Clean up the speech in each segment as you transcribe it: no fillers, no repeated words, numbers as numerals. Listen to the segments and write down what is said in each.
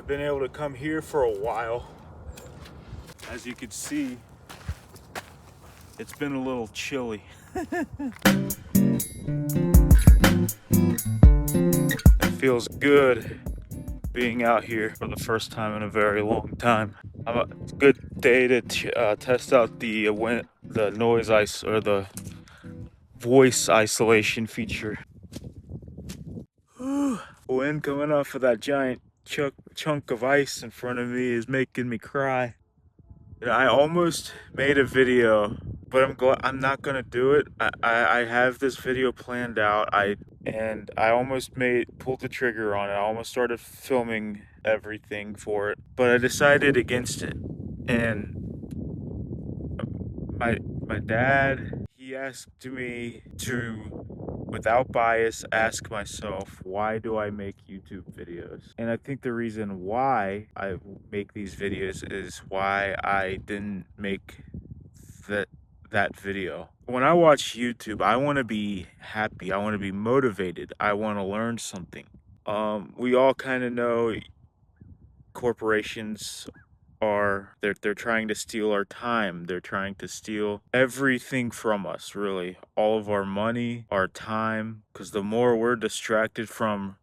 I've been able to come here for a while. As you can see, it's been a little chilly. It feels good being out here for the first time in a very long time. It's a good day to test out the noise or the voice isolation feature. Wind coming off of that giant chunk of ice in front of me is making me cry. I almost made a video, but I'm not gonna do it. I have this video planned out. I almost pulled the trigger on it. I almost started filming everything for it, but I decided against it. And my dad, he asked me to, without bias, ask myself, why do I make YouTube videos? And I think the reason why I make these videos is why I didn't make that video. When I watch YouTube, I want to be happy. I want to be motivated. I want to learn something. We all kind of know corporations they're trying to steal our time. They're trying to steal everything from us, really. All of our money, our time, because the more we're distracted from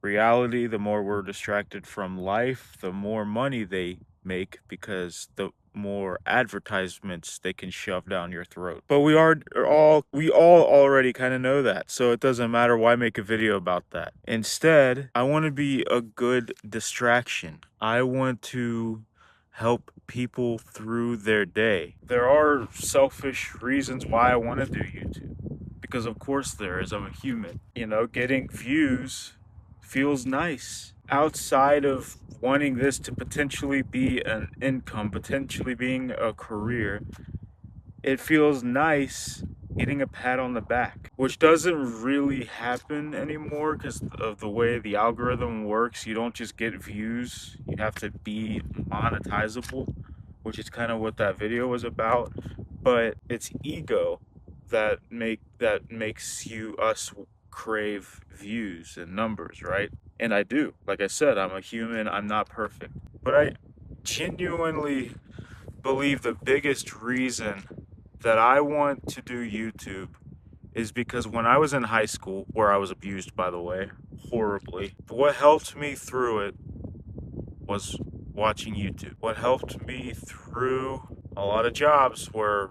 reality, the more we're distracted from life, the more money they make, because the more advertisements they can shove down your throat. But we all already kind of know that, so it doesn't matter why make a video about that. Instead, I want to be a good distraction. I want to help people through their day. There are selfish reasons why I want to do YouTube, because of course there is. I'm a human. You know, getting views feels nice. Outside of wanting this to potentially be an income, potentially being a career, it feels nice getting a pat on the back, which doesn't really happen anymore because of the way the algorithm works. You don't just get views, you have to be monetizable, which is kind of what that video was about. But it's ego that makes us crave views and numbers, right? And I do. Like I said, I'm a human. I'm not perfect. But I genuinely believe the biggest reason that I want to do YouTube is because when I was in high school, where I was abused, by the way, horribly, what helped me through it was watching YouTube. What helped me through a lot of jobs where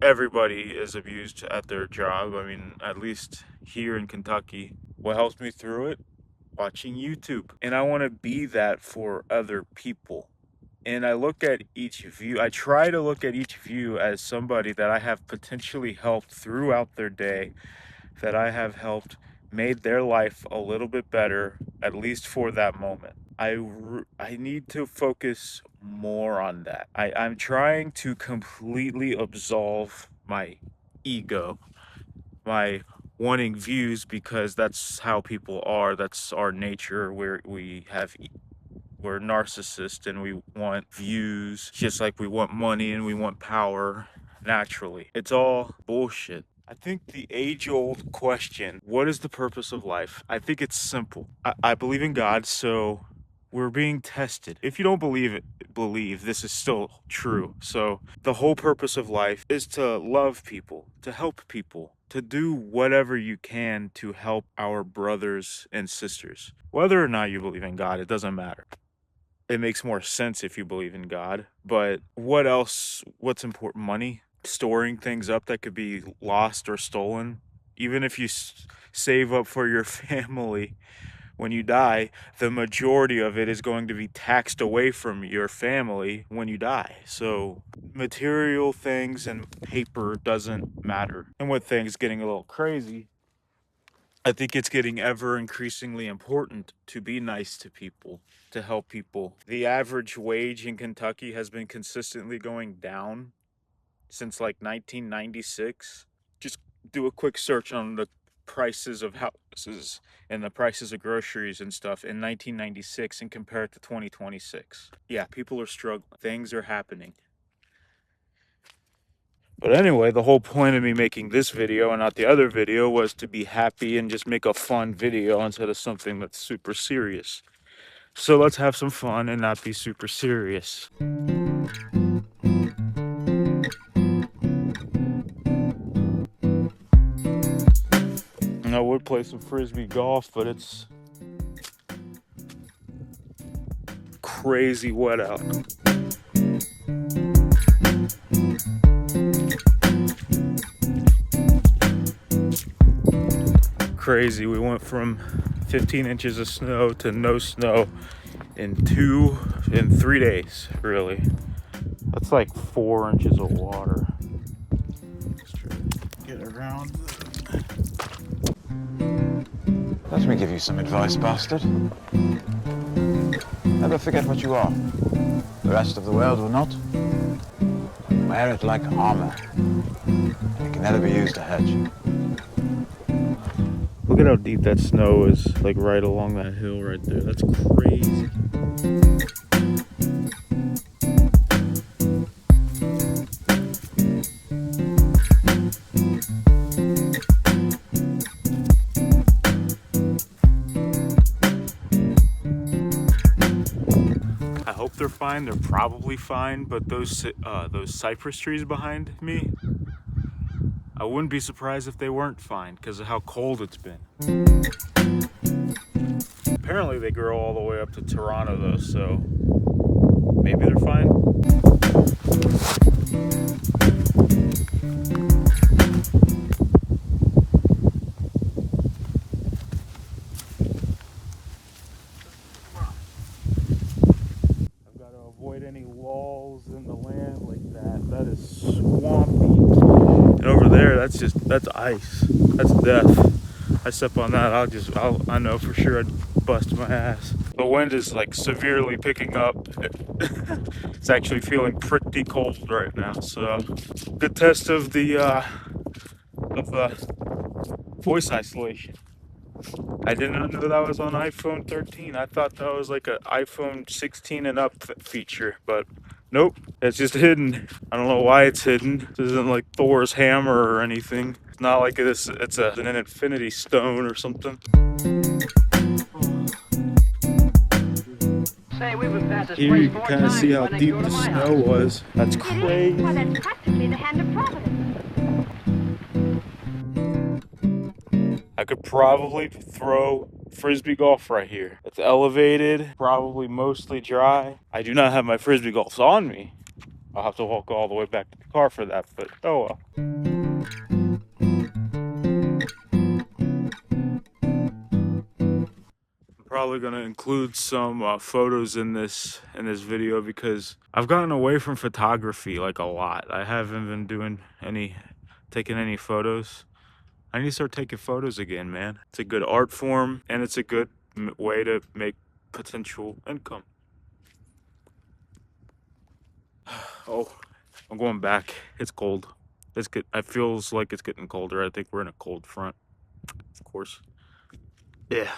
everybody is abused at their job, I mean, at least here in Kentucky, what helped me through it? Watching YouTube. And I want to be that for other people. And I try to look at each view as somebody that I have potentially helped throughout their day, that I have helped made their life a little bit better, at least for that moment. I need to focus more on that. I'm trying to completely absolve my ego, my wanting views, because that's how people are. That's our nature. We're narcissists and we want views, just like we want money and we want power naturally. It's all bullshit. I think the age-old question, what is the purpose of life? I think it's simple. I believe in God, so we're being tested. If you don't believe this is still true. So the whole purpose of life is to love people, to help people, to do whatever you can to help our brothers and sisters. Whether or not you believe in God, it doesn't matter. It makes more sense if you believe in God. But what else? What's important? Money? Storing things up that could be lost or stolen? Even if you save up for your family, when you die, the majority of it is going to be taxed away from your family when you die. So material things and paper doesn't matter. And with things getting a little crazy, I think it's getting ever increasingly important to be nice to people, to help people. The average wage in Kentucky has been consistently going down since like 1996. Just do a quick search on the prices of houses and the prices of groceries and stuff in 1996 and compare it to 2026. Yeah, people are struggling. Things are happening. But anyway, the whole point of me making this video and not the other video was to be happy and just make a fun video instead of something that's super serious. So let's have some fun and not be super serious. And I would play some frisbee golf, but it's crazy wet out. Crazy. We went from 15 inches of snow to no snow in 3 days, really. That's like 4 inches of water. Let's try to get around. Let me give you some advice, bastard. Never forget what you are. The rest of the world will not. Wear it like armor. It can never be used to hedge. Look at how deep that snow is, like right along that hill right there. That's crazy. I hope they're fine. They're probably fine, but those cypress trees behind me, I wouldn't be surprised if they weren't fine because of how cold it's been. Apparently they grow all the way up to Toronto though, so maybe they're fine. I've got to avoid any walls in the land like that. That is swampy. And over there, that's ice. That's death. I step on that, I know for sure I'd bust my ass. The wind is like severely picking up. It's actually feeling pretty cold right now. So good test of the voice isolation. I did not know that was on iPhone 13. I thought that was like an iPhone 16 and up feature, but nope, it's just hidden. I don't know why it's hidden. This isn't like Thor's hammer or anything. It's not like it's an infinity stone or something. Here you can kind of see how deep the snow was. That's crazy. Well, that's practically the hand of Providence. I could probably throw frisbee golf right here. It's elevated, probably mostly dry. I do not have my frisbee golfs on me. I'll have to walk all the way back to the car for that, but oh well. I'm probably gonna include some photos in this video because I've gotten away from photography like a lot. I haven't been taking any photos. I need to start taking photos again, man. It's a good art form and it's a good way to make potential income. Oh, I'm going back. It's cold. It feels like it's getting colder. I think we're in a cold front, of course. Yeah.